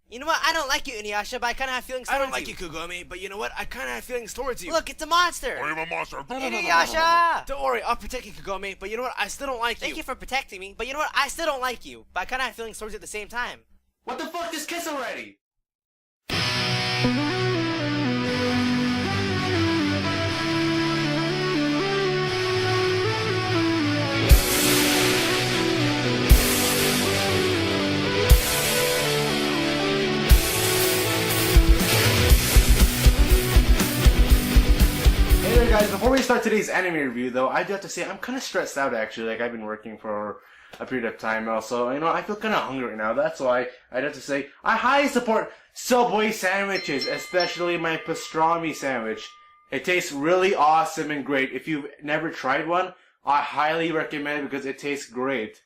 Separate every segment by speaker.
Speaker 1: You know what? I don't like you, Inuyasha, but I kind of have feelings towards you.
Speaker 2: I don't like you, Kugumi, but you know what? I kind of have feelings towards you.
Speaker 1: Look, it's a monster.
Speaker 3: I am a monster.
Speaker 1: Inuyasha!
Speaker 2: Don't worry, I'll protect you, Kugumi, but you know what? I still don't like you.
Speaker 1: Thank you for protecting me, but you know what? I still don't like you, but I kind of have feelings towards you at the same time.
Speaker 2: What the fuck? Just kiss already! Hey guys, before we start today's anime review though, I do have to say I'm kind of stressed out actually. Like, I've been working for a period of time now, so you know, I feel kind of hungry right now. That's why I'd have to say I highly support Subway sandwiches, especially my pastrami sandwich. It tastes really awesome and great. If you've never tried one, I highly recommend it because it tastes great.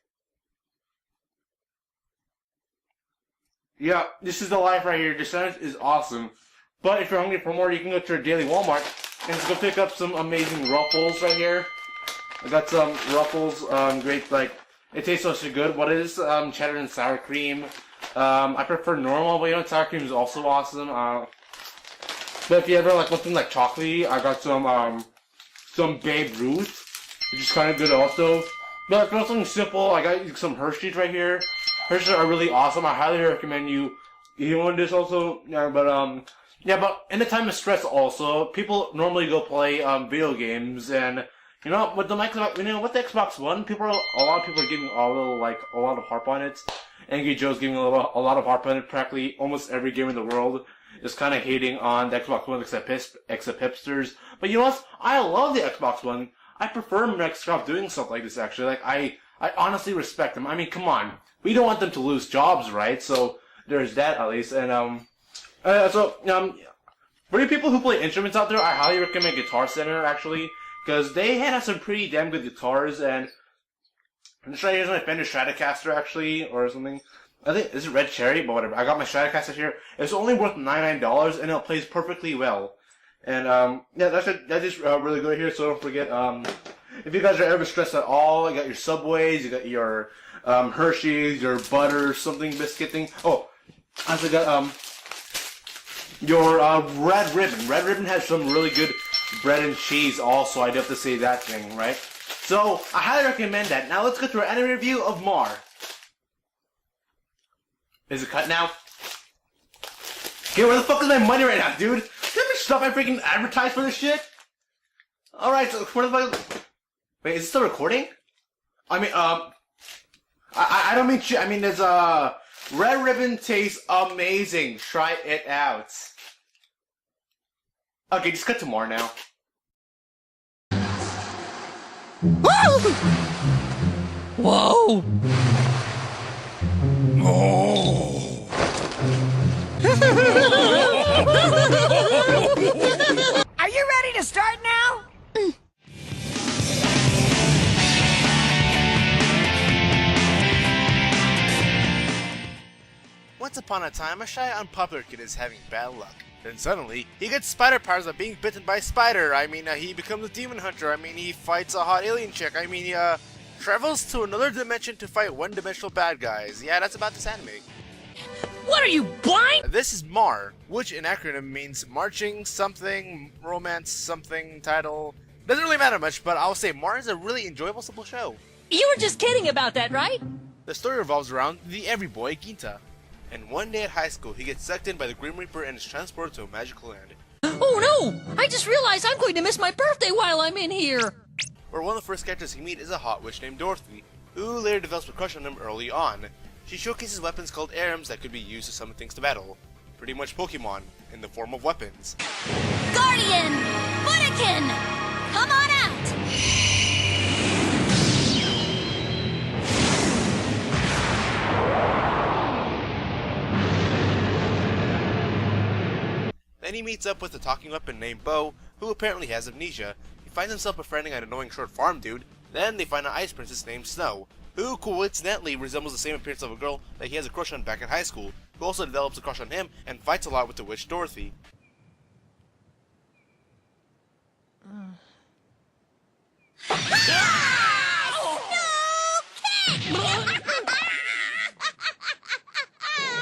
Speaker 2: Yeah, this is the life right here. The sandwich is awesome. But if you're hungry for more, you can go to your daily Walmart and just go pick up some amazing Ruffles right here. I got some Ruffles, great, like, it tastes so good. What is cheddar and sour cream? I prefer normal, but you know, sour cream is also awesome. But if you ever like something like chocolatey, I got some Babe Ruth, which is kind of good also. But if you want something simple, I got some Hershey's right here. Hershey's are really awesome. I highly recommend you want this also. Yeah, but in the time of stress also, people normally go play video games, and you know, with the Xbox, you know, with the Xbox One, a lot of people are giving a lot of harp on it. Angry Joe's giving a lot of harp on it. Practically almost every game in the world is kind of hating on the Xbox One except hipsters. But you know what? I love the Xbox One. I prefer Microsoft doing stuff like this actually. Like, I honestly respect them. I mean, come on. We don't want them to lose jobs, right? So there's that at least. And for you people who play instruments out there, I highly recommend Guitar Center actually, because they have some pretty damn good guitars. And this right here is my Fender Stratocaster actually, or something. I think this is Red Cherry, but whatever. I got my Stratocaster here. It's only worth $99, and it plays perfectly well. And yeah, that is really good here. So don't forget, if you guys are ever stressed at all, you got your Subways, you got your Hershey's, your butter something biscuit thing. Oh, I forgot your Red Ribbon. Red Ribbon has some really good bread and cheese also. I'd have to say that thing, right? So I highly recommend that. Now let's go to our anime review of Mar. Is it cut now? Okay, where the fuck is my money right now, dude? Did ever stop I freaking advertise for this shit? Alright, so where the fuck... Wait, is it still recording? I mean, I don't mean shit. I mean, there's Red Ribbon tastes amazing. Try it out. Okay, just cut to more now.
Speaker 4: Whoa!
Speaker 5: Are you ready to start now?
Speaker 2: Once upon a time, a shy, unpopular kid is having bad luck. Then suddenly, he gets spider powers by being bitten by a spider. I mean, he becomes a demon hunter. I mean, he fights a hot alien chick. I mean, he travels to another dimension to fight one-dimensional bad guys. Yeah, that's about this anime.
Speaker 4: What are you, blind?
Speaker 2: This is MAR, which in acronym means Marching Something, Romance Something, Title. Doesn't really matter much, but I'll say MAR is a really enjoyable, simple show.
Speaker 4: You were just kidding about that, right?
Speaker 2: The story revolves around the every boy Ginta. And one day at high school, he gets sucked in by the Grim Reaper and is transported to a magical land.
Speaker 4: Oh no! I just realized I'm going to miss my birthday while I'm in here!
Speaker 2: Where one of the first characters he meets is a hot witch named Dorothy, who later develops a crush on him early on. She showcases weapons called Arms that could be used to summon things to battle. Pretty much Pokemon, in the form of weapons.
Speaker 6: Guardian! Budokan! Come on out!
Speaker 2: Then he meets up with a talking weapon named Bo, who apparently has amnesia. He finds himself befriending an annoying short farm dude. Then they find an ice princess named Snow, who coincidentally resembles the same appearance of a girl that he has a crush on back in high school, who also develops a crush on him and fights a lot with the witch Dorothy.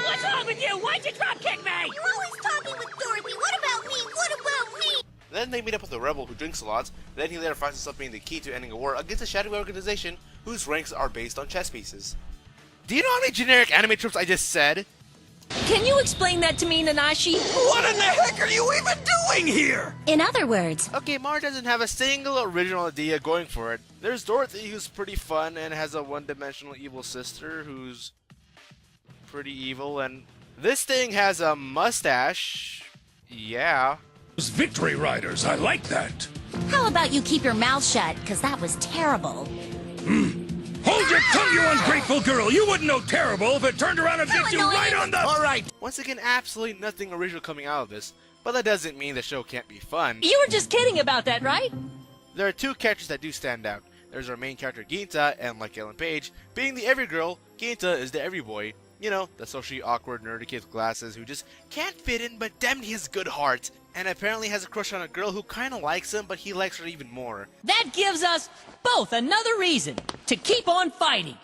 Speaker 4: What What's wrong with you? Why'd you drop kick me?
Speaker 6: You're always talking with Dorothy. What about me? What about me?
Speaker 1: Then they meet up with a rebel who drinks a lot. Then he later finds himself being the key to ending a war against a shadowy organization whose ranks are based on chess pieces. Do you know how many generic anime tropes I just said?
Speaker 4: Can you explain that to me, Nanashi?
Speaker 5: What in the heck are you even doing here?
Speaker 6: In other words,
Speaker 1: Okay, Mar doesn't have a single original idea going for it. There's Dorothy, who's pretty fun and has a one-dimensional evil sister who's pretty evil, and this thing has a mustache. Yeah.
Speaker 3: Those Victory Riders, I like that.
Speaker 6: how about you keep your mouth shut? Because that was terrible.
Speaker 3: Hold your tongue, you ungrateful girl! You wouldn't know terrible if it turned around and bit you right on the...
Speaker 5: Alright.
Speaker 1: Once again, absolutely nothing original coming out of this, but that doesn't mean the show can't be fun.
Speaker 4: You were just kidding about that, right?
Speaker 1: There are two characters that do stand out. There's our main character Ginta, and like Ellen Page, being the every girl, Ginta is the every boy. You know, the socially awkward nerdy kid with glasses who just can't fit in, but damn he has good heart. And apparently has a crush on a girl who kinda likes him, but he likes her even more.
Speaker 4: That gives us both another reason to keep on fighting.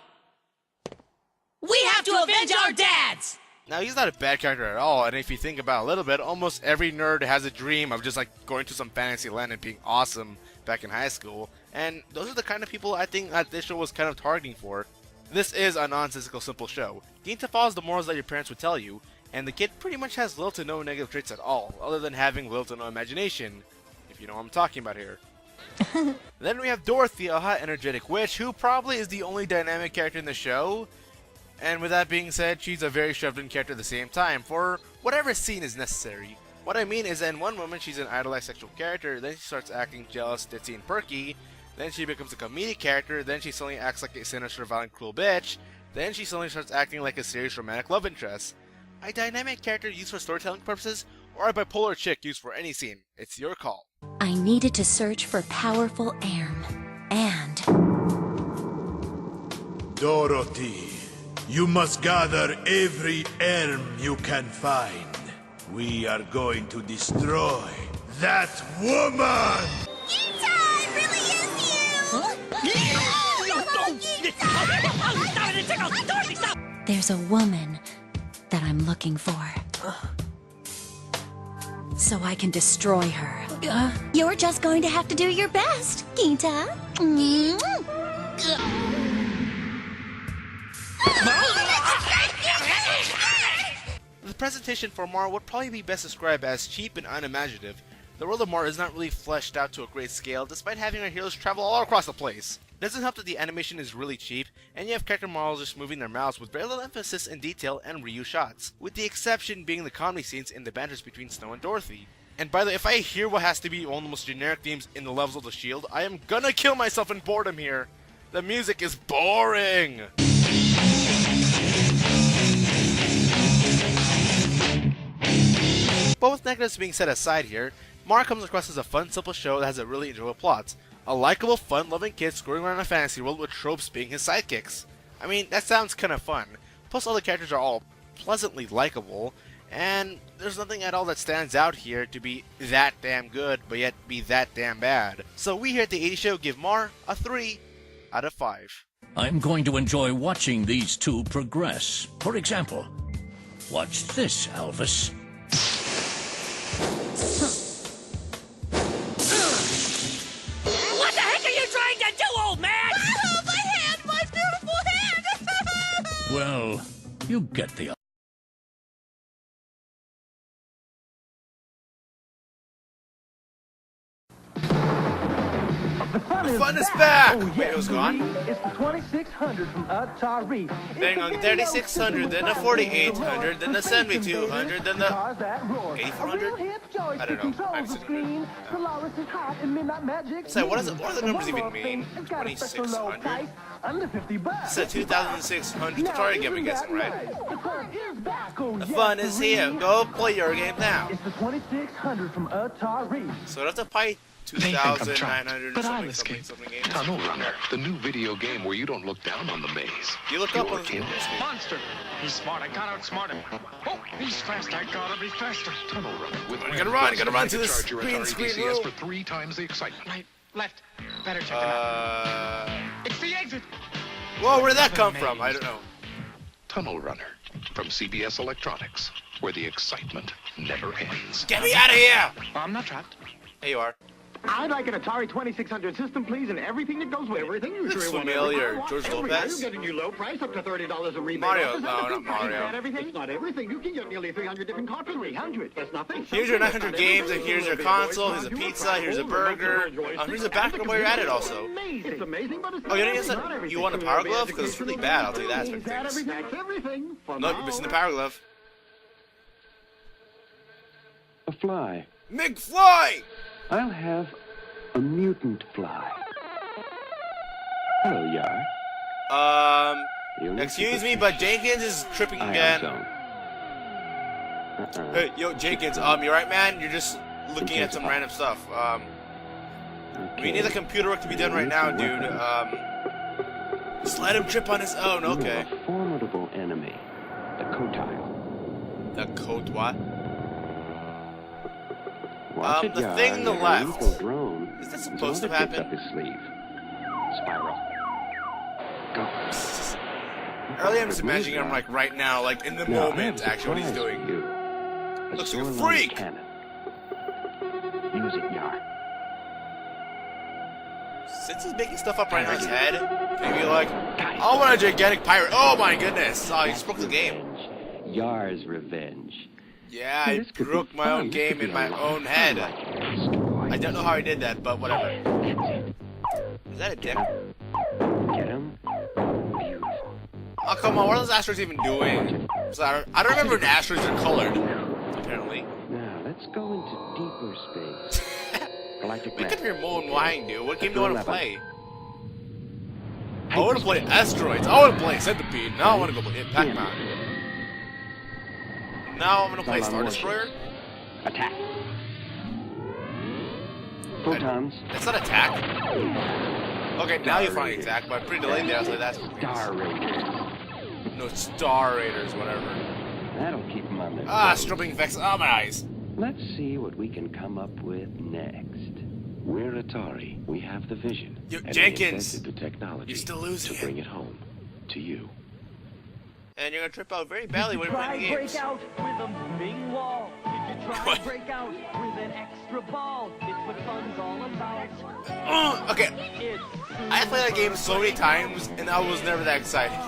Speaker 4: We have to avenge our dads!
Speaker 1: Now, he's not a bad character at all, and if you think about it a little bit, almost every nerd has a dream of just like going to some fantasy land and being awesome back in high school. And those are the kind of people I think that this show was kind of targeting for. This is a nonsensical, simple show. Ginta follows the morals that your parents would tell you, and the kid pretty much has little to no negative traits at all, other than having little to no imagination, if you know what I'm talking about here. Then we have Dorothy, a hot, energetic witch, who probably is the only dynamic character in the show. And with that being said, she's a very shoved-in character at the same time, for whatever scene is necessary. What I mean is that in one moment she's an idolized sexual character, then she starts acting jealous, ditzy, and perky, then she becomes a comedic character, then she suddenly acts like a sinister, violent, cruel bitch, then she suddenly starts acting like a serious romantic love interest. A dynamic character used for storytelling purposes, or a bipolar chick used for any scene. It's your call.
Speaker 6: I needed to search for powerful arm. And
Speaker 7: Dorothy, you must gather every arm you can find. We are going to destroy that woman!
Speaker 6: Ginta, it really is you! There's a woman that I'm looking for. So I can destroy her. You're just going to have to do your best, Ginta.
Speaker 1: The presentation for Mar would probably be best described as cheap and unimaginative. The world of Mar is not really fleshed out to a great scale, despite having our heroes travel all across the place. It doesn't help that the animation is really cheap, and you have character models just moving their mouths with very little emphasis in detail and reuse shots, with the exception being the comedy scenes and the banters between Snow and Dorothy. And by the way, if I hear what has to be one of the most generic themes in the levels of the Shield, I am gonna kill myself in boredom here. The music is boring! But with negatives being set aside here, Mar comes across as a fun, simple show that has a really enjoyable plot. A likable, fun-loving kid screwing around a fantasy world with tropes being his sidekicks. I mean, that sounds kinda fun. Plus all the characters are all pleasantly likable, and there's nothing at all that stands out here to be that damn good, but yet be that damn bad. So we here at The TheADshow Show give Mar a 3 out of 5.
Speaker 8: I'm going to enjoy watching these two progress. For example, watch this, Elvis.
Speaker 4: What the heck are you trying to do, old man?
Speaker 6: My hand, my beautiful hand!
Speaker 8: Well, you get the...
Speaker 1: The fun is back! Wait, it was gone?
Speaker 9: It's the 2600 from Oz.HEY.
Speaker 1: Then on 3600, then the 4800, then the 7200, then the 8400? I don't know. I'm sitting So what do the numbers even mean? 2600?
Speaker 9: Under 50 bucks.
Speaker 1: It's a 2600 Atari game, I'm guessing, right? The fun is here. Go play your game now.
Speaker 9: It's the 2600 from Oz.HEY.
Speaker 1: So I have to pay 2,900 something games.
Speaker 10: Tunnel Runner, the new video game where you don't look down on the maze.
Speaker 1: You look up on the
Speaker 10: You're
Speaker 1: game.
Speaker 11: Monster! He's smart, I gotta outsmart him. Oh, he's fast, I gotta be faster.
Speaker 10: Tunnel Runner with
Speaker 1: You gotta run to this
Speaker 10: charge your
Speaker 1: green
Speaker 10: Atari
Speaker 1: screen
Speaker 10: DCS
Speaker 1: room.
Speaker 10: for 3 times the excitement.
Speaker 11: Right, left. Better check it out. It's the exit.
Speaker 1: Whoa, where did that come from? I don't know.
Speaker 10: Tunnel Runner. From CBS Electronics, where the excitement never ends.
Speaker 1: Get me out of here!
Speaker 11: I'm not trapped.
Speaker 1: There you are.
Speaker 9: I'd like an Atari 2600 system, please, and everything that goes with it. Everything you
Speaker 1: Looks
Speaker 9: sure want
Speaker 1: familiar.
Speaker 9: everything. I want
Speaker 1: George
Speaker 9: everything.
Speaker 1: Lopez?
Speaker 9: You get a new low price up to $30 a rebate.
Speaker 1: Mario.
Speaker 9: offer.
Speaker 1: No,
Speaker 9: That's
Speaker 1: not Mario.
Speaker 9: Not everything. It's not everything. You can get nearly 300 different cartridges. 300. That's nothing.
Speaker 1: Here's your 900 games, and here's your console, here's a pizza, here's a burger, here's a background while you're at it also.
Speaker 9: It's amazing, but it's
Speaker 1: Oh, you
Speaker 9: not
Speaker 1: didn't
Speaker 9: everything.
Speaker 1: get you want a power glove? Because it's really bad, I'll tell you that.
Speaker 9: That's everything.
Speaker 1: No, you're missing the power glove.
Speaker 12: A fly.
Speaker 1: McFly!
Speaker 12: I'll have a mutant fly. Hello, Yar.
Speaker 1: Excuse me, but Jenkins is tripping again. Hey, yo, Jenkins, you right, man? You're just looking at some random stuff. We need the computer work to be done right now, dude. Just let him trip on his own, okay.
Speaker 12: A formidable enemy. The Kotile.
Speaker 1: The coat what?
Speaker 12: Watch
Speaker 1: The
Speaker 12: it,
Speaker 1: thing on the
Speaker 12: Yar.
Speaker 1: left.
Speaker 12: Lethal drone.
Speaker 1: Is that
Speaker 12: There's
Speaker 1: supposed to
Speaker 12: another tip
Speaker 1: happen?
Speaker 12: Up his sleeve. Spiral. Go.
Speaker 1: Earlier I'm just imagining him like right now, like in the moment, actually, what he's doing. Looks like a freak!
Speaker 12: Cannon. Use it, Yar.
Speaker 1: Since he's making stuff up right in his head, maybe like, I want a gigantic pirate. Oh my goodness! Oh, he just broke the game.
Speaker 12: Yar's revenge.
Speaker 1: Yeah, I broke my own game in my own head. I don't know how I did that, but whatever. Is that a dick?
Speaker 12: Get him?
Speaker 1: Oh, come on, what are those asteroids even doing? So I don't remember when asteroids are colored, apparently.
Speaker 12: Now, let's go into deeper space. Galactic
Speaker 1: Make up
Speaker 12: map.
Speaker 1: your own mind, dude. What game do you want to play? I want to play asteroids. I want to play Centipede. Now I want to go play Pac-Man. Now I'm going to play Star Destroyer.
Speaker 12: Attack. Photons.
Speaker 1: That's not attack. Okay, now you finally attack, but I'm pretty delayed there, so that's
Speaker 12: Star Raiders.
Speaker 1: no Star Raiders, whatever.
Speaker 12: That'll keep them on their
Speaker 1: Ah,
Speaker 12: toes.
Speaker 1: strobing effects. Oh, my eyes.
Speaker 12: Let's see what we can come up with next. We're Atari. We have the vision.
Speaker 1: Yo,
Speaker 12: and we
Speaker 1: Jenkins,
Speaker 12: invented the technology
Speaker 1: you're still losing
Speaker 12: to bring it home to you.
Speaker 1: And you're going to trip out very badly when you're playing the games.
Speaker 9: Break out with a bing wall. Did you try
Speaker 1: What?
Speaker 9: break out with an extra ball? It's what fun's all about.
Speaker 1: Okay, I played that game so many times, and I was never that excited.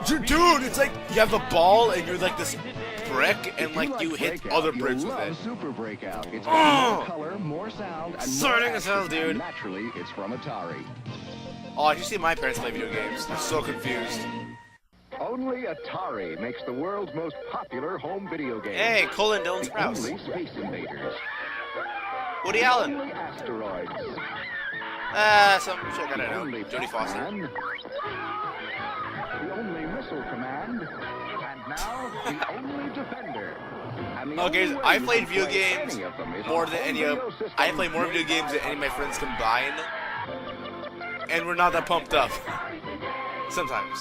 Speaker 1: Dude, it's like you have the ball, and you're like this brick, and like you hit other bricks with it.
Speaker 13: Super Breakout. It's
Speaker 1: Oh!
Speaker 13: more color, more sound, and
Speaker 1: Sorting
Speaker 13: more
Speaker 1: as hell,
Speaker 13: action.
Speaker 1: dude.
Speaker 13: And naturally, it's from Atari.
Speaker 1: Oh, I just see my parents play video games. I'm so confused.
Speaker 13: Only Atari makes the world's most popular home video game.
Speaker 1: Hey, Colin Dylan
Speaker 13: The
Speaker 1: Sprouse.
Speaker 13: only Space Invaders.
Speaker 1: Woody Allen.
Speaker 13: Only Asteroids.
Speaker 1: Some shit I gotta know.
Speaker 13: Only
Speaker 1: Jodie Foster.
Speaker 13: Pac-Man. The only Missile Command. And now, the only Defender. And the
Speaker 1: Okay,
Speaker 13: only way
Speaker 1: I
Speaker 13: you
Speaker 1: played
Speaker 13: can
Speaker 1: video
Speaker 13: play
Speaker 1: games
Speaker 13: any of them is
Speaker 1: more
Speaker 13: on
Speaker 1: than
Speaker 13: home
Speaker 1: any of.
Speaker 13: video system.
Speaker 1: I play more video games than any of my friends combined, and we're not that pumped up. Sometimes.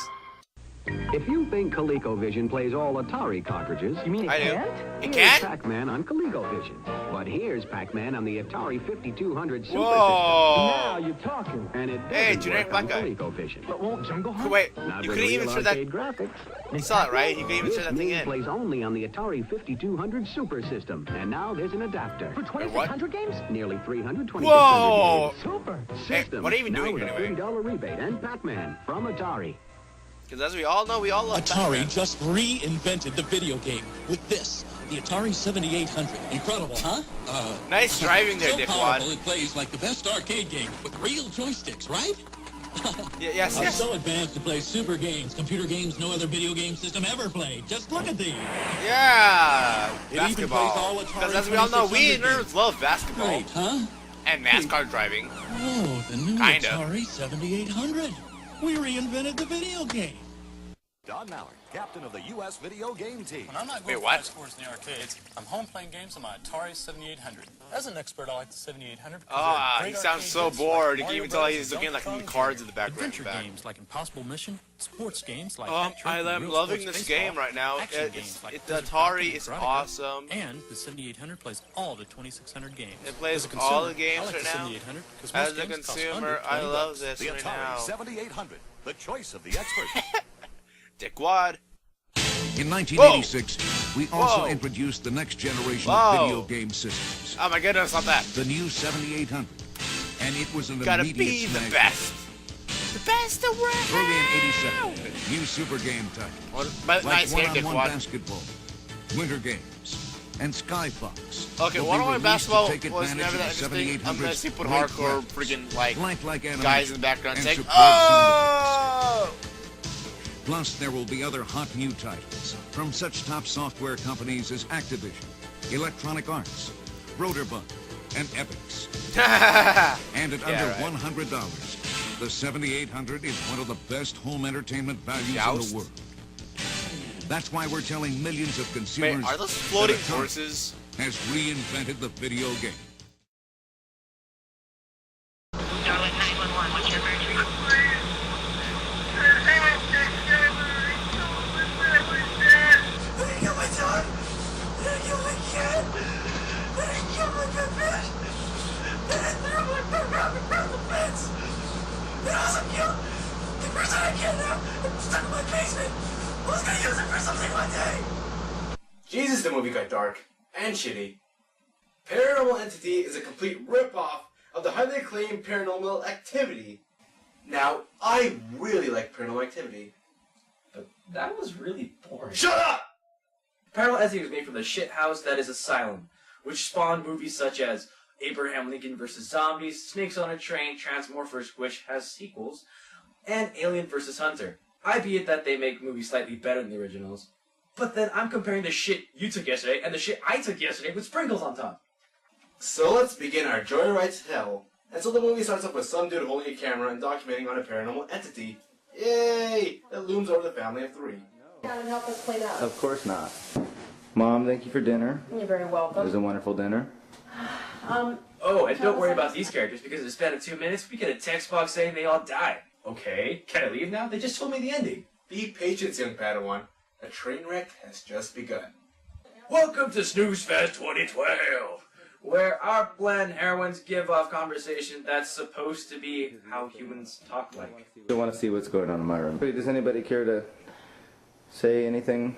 Speaker 14: If you think ColecoVision plays all Atari cartridges, you mean
Speaker 1: I do. It
Speaker 14: Here's
Speaker 1: can't?
Speaker 14: Pac-Man on ColecoVision. But here's Pac-Man on the Atari 5200 Super
Speaker 1: Whoa.
Speaker 14: System. Now you're talking. And it
Speaker 1: Hey,
Speaker 14: doesn't
Speaker 1: generic
Speaker 14: work on
Speaker 1: black guy.
Speaker 14: ColecoVision. But won't Jungle Hunt?
Speaker 1: Wait,
Speaker 14: Not
Speaker 1: you
Speaker 14: with
Speaker 1: couldn't even
Speaker 14: real
Speaker 1: insert that.
Speaker 14: arcade graphics.
Speaker 1: You saw it, right? You couldn't even
Speaker 14: This
Speaker 1: insert that thing
Speaker 14: game
Speaker 1: in.
Speaker 14: plays only on the Atari 5200 Super System. And now there's an adapter. For
Speaker 1: 2600
Speaker 14: games? Nearly 326
Speaker 1: Whoa!
Speaker 14: games. Super
Speaker 1: Hey,
Speaker 14: System.
Speaker 1: what are you even
Speaker 14: now
Speaker 1: doing
Speaker 14: with
Speaker 1: here
Speaker 14: a
Speaker 1: anyway?
Speaker 14: $30 rebate and Pac-Man from Atari.
Speaker 1: Because as we all know, we all love
Speaker 15: Atari
Speaker 1: Pac-Man.
Speaker 15: just reinvented the video game with this, the Atari 7800. Incredible, huh?
Speaker 1: Nice driving there,
Speaker 15: so
Speaker 1: dickwad.
Speaker 15: powerful it plays like the best arcade game with real joysticks, right?
Speaker 1: Yes,
Speaker 15: It's
Speaker 1: yes.
Speaker 15: so advanced to play super games, computer games no other video game system ever played. Just look at these.
Speaker 1: Yeah,
Speaker 15: It even plays all
Speaker 1: basketball.
Speaker 15: Atari
Speaker 1: Because as we all know, we
Speaker 15: 2600
Speaker 1: nerds love basketball
Speaker 15: Great, huh?
Speaker 1: and NASCAR driving.
Speaker 15: Oh, the new
Speaker 1: Kinda.
Speaker 15: Atari 7800. We reinvented the video game.
Speaker 16: Don Mallard, captain of the U.S. video game team.
Speaker 17: When I'm not
Speaker 1: Wait,
Speaker 17: going
Speaker 1: what?
Speaker 17: for scores in the arcades, I'm home playing games on my Atari 7800. As an expert, I like the 7800.
Speaker 1: Ah, he sounds so bored. You can even tell he's looking like some cards in the background.
Speaker 17: Adventure games like Impossible Mission, sports games like
Speaker 1: I am loving this game right now. It's Atari is awesome.
Speaker 17: And the 7800 plays all the 2600 games.
Speaker 1: It plays
Speaker 17: As a
Speaker 1: all the
Speaker 17: consumer,
Speaker 1: games
Speaker 17: I like
Speaker 1: right
Speaker 17: the
Speaker 1: now.
Speaker 17: 7800 'cause
Speaker 1: As
Speaker 17: most
Speaker 1: a
Speaker 17: games cost
Speaker 1: consumer,
Speaker 17: under
Speaker 1: I
Speaker 17: $20.
Speaker 1: love this
Speaker 16: The
Speaker 1: right
Speaker 16: Atari
Speaker 1: now.
Speaker 16: 7800, the choice of the expert.
Speaker 1: Dickwad.
Speaker 8: In 1986, we also
Speaker 1: Whoa.
Speaker 8: introduced the next generation
Speaker 1: Whoa.
Speaker 8: of video game systems.
Speaker 1: Oh my goodness, not that.
Speaker 8: The new 7800. And it was an
Speaker 1: Gotta
Speaker 8: immediate
Speaker 1: be the
Speaker 8: smash.
Speaker 1: best. The best around.
Speaker 8: Early in 87, new super game titles. Like
Speaker 1: nice game,
Speaker 8: one-on-one
Speaker 1: Dickwad.
Speaker 8: basketball, Winter Games, and Sky Fox.
Speaker 1: Okay,
Speaker 8: will be
Speaker 1: one-on-one
Speaker 8: released
Speaker 1: basketball
Speaker 8: to take
Speaker 1: was
Speaker 8: advantage
Speaker 1: never
Speaker 8: of
Speaker 1: that
Speaker 8: the
Speaker 1: interesting
Speaker 8: 7800's
Speaker 1: unless you put
Speaker 8: great
Speaker 1: hardcore
Speaker 8: graphics,
Speaker 1: freaking like
Speaker 8: lifelike
Speaker 1: guys
Speaker 8: animation,
Speaker 1: in the background
Speaker 8: and
Speaker 1: saying,
Speaker 8: superb sound
Speaker 1: "Oh!"
Speaker 8: effects. Plus, there will be other hot new titles from such top software companies as Activision, Electronic Arts, Rotorbug, and Epix. And at under $100, the 7800 is one of the best home entertainment values in the world. That's why we're telling millions of consumers
Speaker 1: Wait, are those floating
Speaker 8: that Atari
Speaker 1: horses?
Speaker 8: has reinvented the video game.
Speaker 18: Darling 911, what's your emergency?
Speaker 2: Jesus, the movie got dark and shitty. Paranormal Entity is a complete rip-off of the highly acclaimed Paranormal Activity. Now, I really like Paranormal Activity.
Speaker 19: But that was really boring.
Speaker 2: Shut up!
Speaker 19: Paranormal Entity was made from the shit house that is Asylum, which spawned movies such as Abraham Lincoln vs. Zombies, Snakes on a Train, Transmorphers, which has sequels, and Alien vs. Hunter. I be it that they make movies slightly better than the originals, but then I'm comparing the shit you took yesterday and the shit I took yesterday with sprinkles on top.
Speaker 2: So let's begin our joyride to hell. And so the movie starts off with some dude holding a camera and documenting on a paranormal entity. Yay! That looms over the family of three.
Speaker 20: Gotta help us clean up.
Speaker 21: Of course not. Mom, thank you for dinner.
Speaker 20: You're very welcome.
Speaker 21: It was a wonderful dinner.
Speaker 19: Oh, and don't worry about these characters, because in the span of 2 minutes, we get a text box saying they all died. Okay, can I leave now? They just told me the ending.
Speaker 2: Be patient, young Padawan. A train wreck has just begun.
Speaker 19: Welcome to Snooze Fest 2012, where our bland heroines give off conversation that's supposed to be how humans talk like.
Speaker 21: I want to see what's going on in my room. Does anybody care to say anything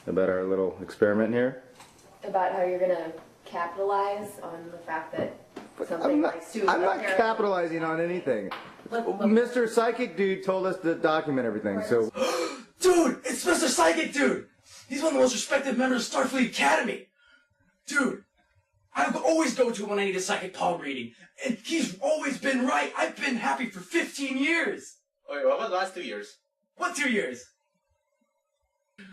Speaker 21: about our little experiment here?
Speaker 20: About how you're gonna capitalize on the fact that something like Sue.
Speaker 21: I'm not capitalizing on anything. Mr. Psychic Dude told us to document everything, so...
Speaker 19: Dude, it's Mr. Psychic Dude! He's one of the most respected members of Starfleet Academy! Dude, I always go to him when I need a psychic palm reading, and he's always been right! I've been happy for 15 years!
Speaker 2: Wait, what about the last 2 years?
Speaker 19: What 2 years?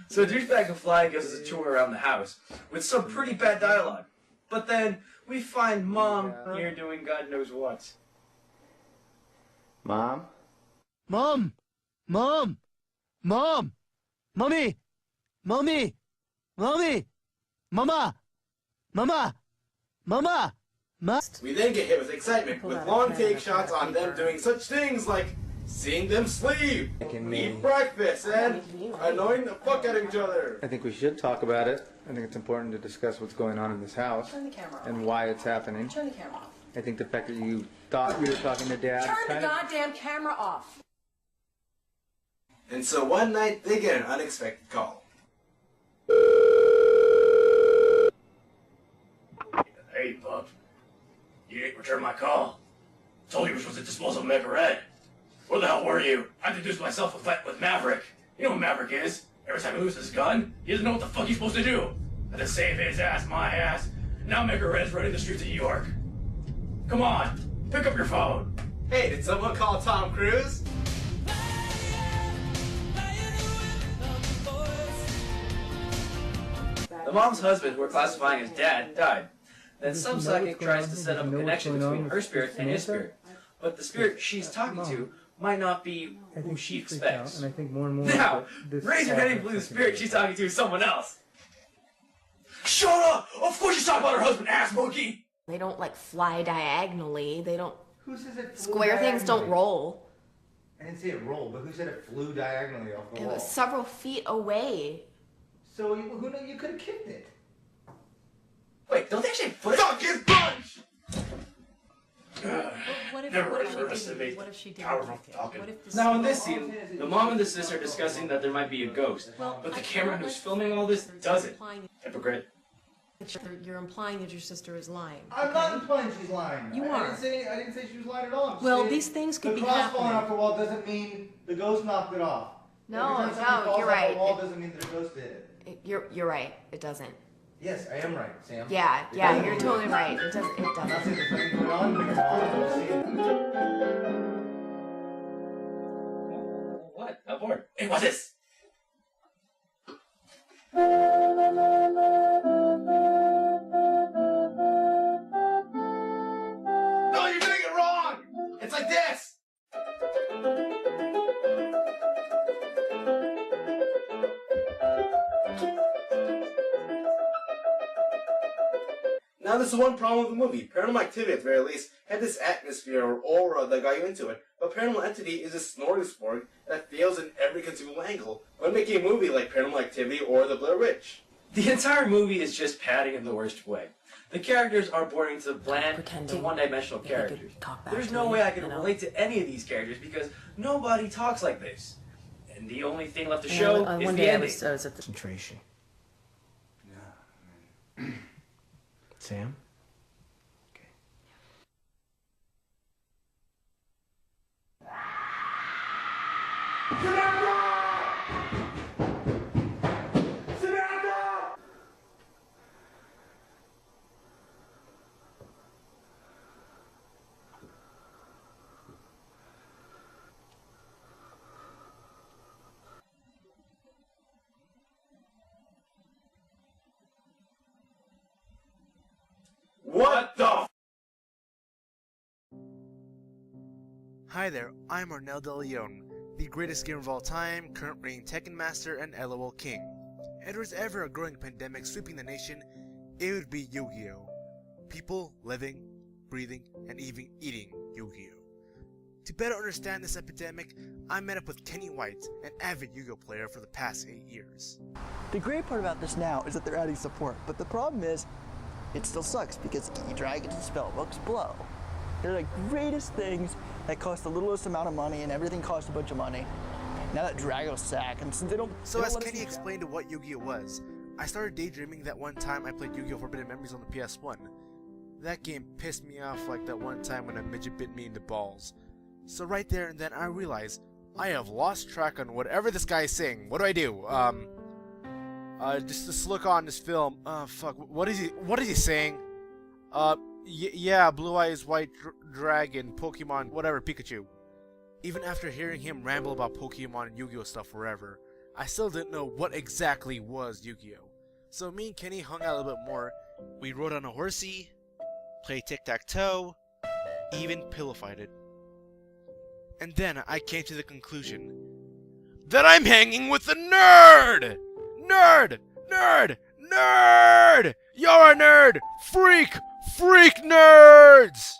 Speaker 19: So Douchebag McFly gives us a tour around the house, with some pretty bad dialogue. But then, we find Mom here doing God knows what.
Speaker 21: Mom?
Speaker 5: Mom! Mom! Mom! Mommy! Mommy! Mommy! Mama! Mama! Mama!
Speaker 2: We then get hit with excitement, with long take shots on them doing such things like seeing them sleep, eat breakfast, and annoying the fuck out of each other.
Speaker 21: I think we should talk about it. I think it's important to discuss what's going on in this house
Speaker 20: Turn the camera off.
Speaker 21: and why it's happening.
Speaker 20: Turn the camera off.
Speaker 21: I think the fact that you thought you were talking to Dad...
Speaker 20: Turn the goddamn camera off.
Speaker 2: And so one night, they get an unexpected call.
Speaker 19: Hey, Bub. You didn't return my call. Told you we were supposed to dispose of Mega Red. Where the hell were you? I introduced myself with Maverick. You know what Maverick is. Every time he loses his gun, he doesn't know what the fuck he's supposed to do. And to save his ass, my ass, now Mega Red's running the streets of New York. Come on, pick up your phone.
Speaker 2: Hey, did someone call Tom Cruise?
Speaker 19: The mom's husband, who we're classifying as Dad, died. Then some psychic tries to set up a connection between her spirit and his spirit. But the spirit she's talking to might not be who she expects.
Speaker 21: And I think more and more...
Speaker 19: Now, raise your hand and believe the spirit she's talking to is someone else. Shut up! Of course she's talking about her husband, ass monkey!
Speaker 20: They don't like fly diagonally. They don't.
Speaker 21: Who says it
Speaker 20: Square things don't roll.
Speaker 21: I didn't say it rolled, but who said it flew diagonally off the
Speaker 20: It
Speaker 21: wall?
Speaker 20: was several feet away.
Speaker 21: So who knew you could have kicked it?
Speaker 19: Wait, don't they actually put it?
Speaker 2: Suck his punch!
Speaker 19: Never really underestimate the power of talking.
Speaker 3: Now in this scene, the mom and the sister are discussing that there might be a ghost, but the cameraman who's filming all this doesn't. Hypocrite.
Speaker 22: You're implying that your sister is lying.
Speaker 5: I'm not implying she's lying.
Speaker 22: You
Speaker 5: I
Speaker 22: are.
Speaker 5: didn't say she was lying at all. I'm just
Speaker 22: Well,
Speaker 5: saying
Speaker 22: these things could be
Speaker 5: the cross falling
Speaker 22: happening.
Speaker 5: off the wall doesn't mean the ghost knocked it off.
Speaker 20: No,
Speaker 5: Every time something
Speaker 20: no,
Speaker 5: falls
Speaker 20: you're
Speaker 5: off
Speaker 20: right.
Speaker 5: the wall doesn't mean that a ghost did it.
Speaker 20: You're right. It doesn't.
Speaker 5: Yes, I am right, Sam.
Speaker 20: Yeah, you're totally right. It doesn't. It
Speaker 5: I'm not
Speaker 20: doesn't.
Speaker 5: saying there's nothing going on here. I'm just saying.
Speaker 3: What? I'm bored.
Speaker 19: Hey, what's this?
Speaker 5: No, you're doing it wrong! It's like this!
Speaker 2: Now, this is one problem with the movie. Paranormal Activity, at the very least, had this atmosphere or aura that got you into it. But Paranormal Entity is a smorgasbord that fails in every conceivable angle when making a movie like Paranormal Activity or The Blair Witch.
Speaker 3: The entire movie is just padding in the worst way. The characters are boring to bland, to one-dimensional characters. There's no way I can relate to any of these characters because nobody talks like this. And the only thing left to show is the ending.
Speaker 5: Concentration. Yeah. Sam?
Speaker 2: What the
Speaker 1: Hi there, I'm Arnel De Leon, the greatest gamer of all time, current reigning Tekken Master and LOL King. If there was ever a growing pandemic sweeping the nation, it would be Yu-Gi-Oh! People living, breathing, and even eating Yu-Gi-Oh! To better understand this epidemic, I met up with Kenny White, an avid Yu-Gi-Oh! Player for the past 8 years.
Speaker 23: The great part about this now is that they're adding support, but the problem is, it still sucks because E-Dragons and Spellbooks blow. They're the greatest things that cost the littlest amount of money and everything costs a bunch of money. Now that Drago's sack, and since they don't...
Speaker 1: So as Kenny explained to what Yu-Gi-Oh! Was, I started daydreaming that one time I played Yu-Gi-Oh! Forbidden Memories on the PS1. That game pissed me off like that one time when a midget bit me in the balls. So right there and then I realized I have lost track on whatever this guy is saying. What do I do? Just look on this film. Fuck. What is he saying? Yeah, Blue Eyes White Dragon, Pokemon, whatever, Pikachu. Even after hearing him ramble about Pokemon and Yu-Gi-Oh! Stuff forever, I still didn't know what exactly was Yu-Gi-Oh! So me and Kenny hung out a little bit more. We rode on a horsey, played tic-tac-toe, even pillow fighted. And then I came to the conclusion that I'm hanging with a nerd! Nerd! Nerd! Nerd! You're a nerd! Freak! Freak nerds!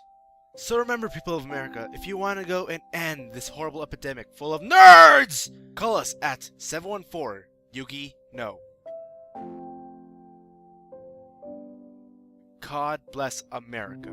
Speaker 1: So remember, people of America, if you want to go and end this horrible epidemic full of nerds, call us at 714-YUGI-NO. God bless America.